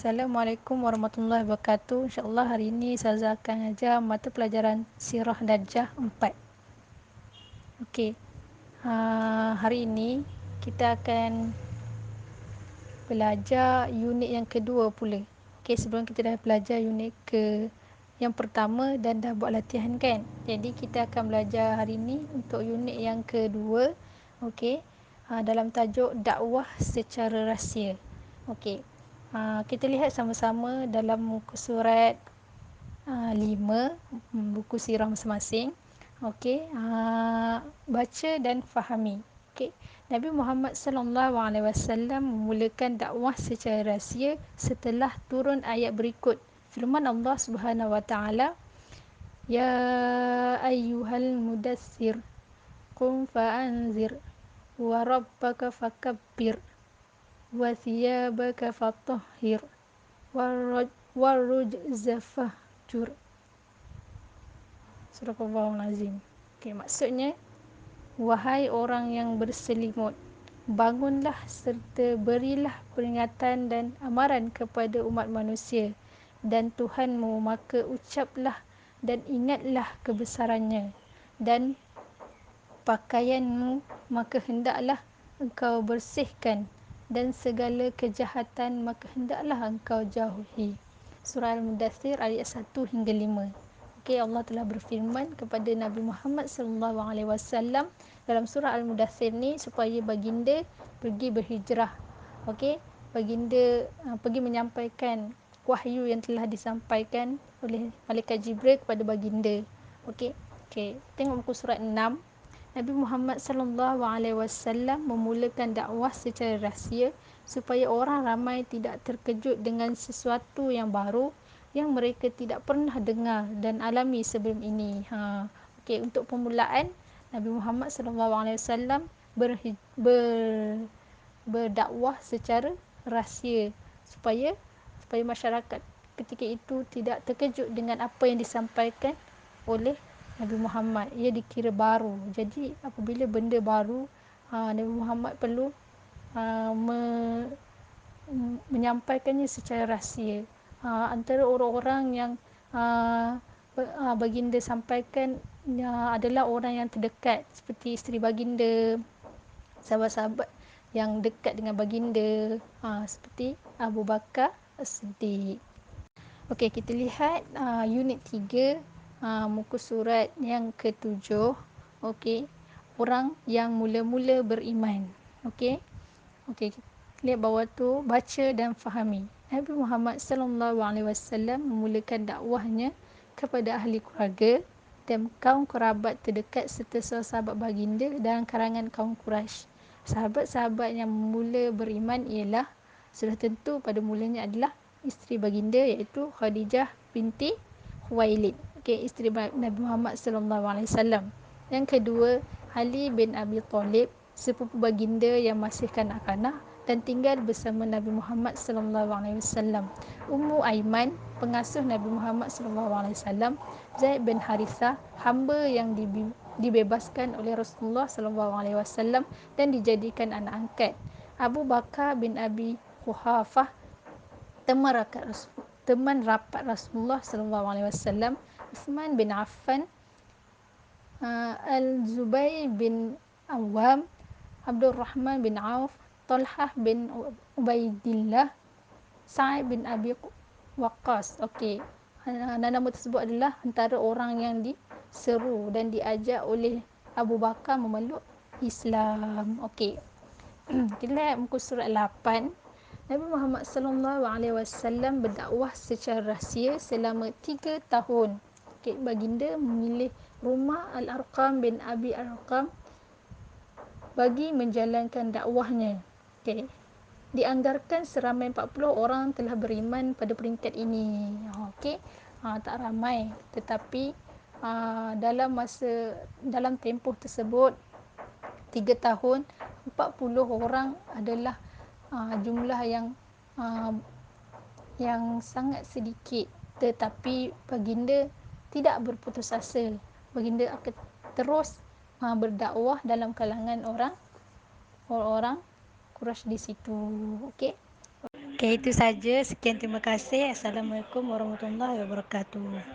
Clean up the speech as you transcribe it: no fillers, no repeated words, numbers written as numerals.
Assalamualaikum warahmatullahi wabarakatuh. InsyaAllah hari ini Saza akan ajar mata pelajaran Sirah Darjah 4. Okey, hari ini kita akan belajar unit yang kedua pula. Okey, sebelum kita dah belajar unit yang pertama dan dah buat latihan kan. Jadi kita akan belajar hari ini untuk unit yang kedua. Okey, dalam tajuk dakwah secara rahsia. Okey, kita lihat sama-sama dalam muka surat 5 buku sirah masing-masing. Okey, baca dan fahami. Okey, Nabi Muhammad sallallahu alaihi wasallam memulakan dakwah secara rahsia setelah turun ayat berikut. Firman Allah Subhanahu wa taala, "Ya ayyuhal mudaththir qum fa'anzir wa rabbaka fakabbir wa thiyabaka fatahhir warrujza fahjur." Surahul Azim. Okay, maksudnya, wahai orang yang berselimut, bangunlah serta berilah peringatan dan amaran kepada umat manusia dan Tuhanmu, maka ucaplah dan ingatlah kebesarannya dan pakaianmu, maka hendaklah engkau bersihkan dan segala kejahatan maka hendaklah engkau jauhi. Surah Al-Mudaththir ayat 1 hingga 5. Okey, Allah telah berfirman kepada Nabi Muhammad sallallahu alaihi wasallam dalam surah Al-Mudaththir ni supaya baginda pergi berhijrah. Okey, baginda pergi menyampaikan wahyu yang telah disampaikan oleh malaikat Jibril kepada baginda. Okey. Okey, tengok muka surat 6. Nabi Muhammad sallallahu alaihi wasallam memulakan dakwah secara rahsia supaya orang ramai tidak terkejut dengan sesuatu yang baru yang mereka tidak pernah dengar dan alami sebelum ini. Okey, untuk permulaan Nabi Muhammad sallallahu alaihi wasallam berdakwah secara rahsia supaya masyarakat ketika itu tidak terkejut dengan apa yang disampaikan oleh Nabi Muhammad. Ia dikira baru. Jadi apabila benda baru, Nabi Muhammad perlu menyampaikannya secara rahsia. Antara orang-orang yang baginda sampaikan adalah orang yang terdekat seperti isteri baginda, sahabat-sahabat yang dekat dengan baginda, seperti Abu Bakar As-Siddiq. Okey, kita lihat unit 3, muka surat yang ke-7. Okey, orang yang mula-mula beriman. Okey. Okey, lihat bawah tu, baca dan fahami. Nabi Muhammad sallallahu alaihi wasallam memulakan dakwahnya kepada ahli keluarga dan kaum kerabat terdekat serta sahabat baginda dan kalangan kaum Quraisy. Sahabat-sahabat yang mula beriman ialah sudah tentu pada mulanya adalah isteri baginda iaitu Khadijah binti Khuwailid. Okey, isteri Nabi Muhammad sallallahu alaihi wasallam. Yang kedua, Ali bin Abi Talib, sepupu baginda yang masih kanak-kanak dan tinggal bersama Nabi Muhammad sallallahu alaihi wasallam. Ummu Aiman, pengasuh Nabi Muhammad sallallahu alaihi wasallam. Zaid bin Harithah, hamba yang dibebaskan oleh Rasulullah sallallahu alaihi wasallam dan dijadikan anak angkat. Abu Bakar bin Abi Quhafah, teman rapat Rasulullah sallallahu alaihi wasallam. Uthman bin Affan, Al-Zubair bin Awam, Abdul Rahman bin Auf, Talhah bin Ubaidillah, Sa'id bin Abi Waqqas. Okey, nama tersebut adalah antara orang yang diseru dan diajak oleh Abu Bakar memeluk Islam. Okey. Kita lihat muka surat 8. Nabi Muhammad sallallahu alaihi wasallam berdakwah secara rahsia selama 3 tahun. Okey, baginda memilih rumah Al-Arqam bin Abi Arqam bagi menjalankan dakwahnya. Okey. Dianggarkan seramai 40 orang telah beriman pada peringkat ini. Okey. Tak ramai, tetapi dalam tempoh tersebut 3 tahun 40 orang adalah jumlah yang sangat sedikit, tetapi baginda tidak berputus asa. Baginda akan terus berdakwah dalam kalangan orang Quraisy di situ. Okey. Oke, itu saja. Sekian, terima kasih. Assalamualaikum warahmatullahi wabarakatuh.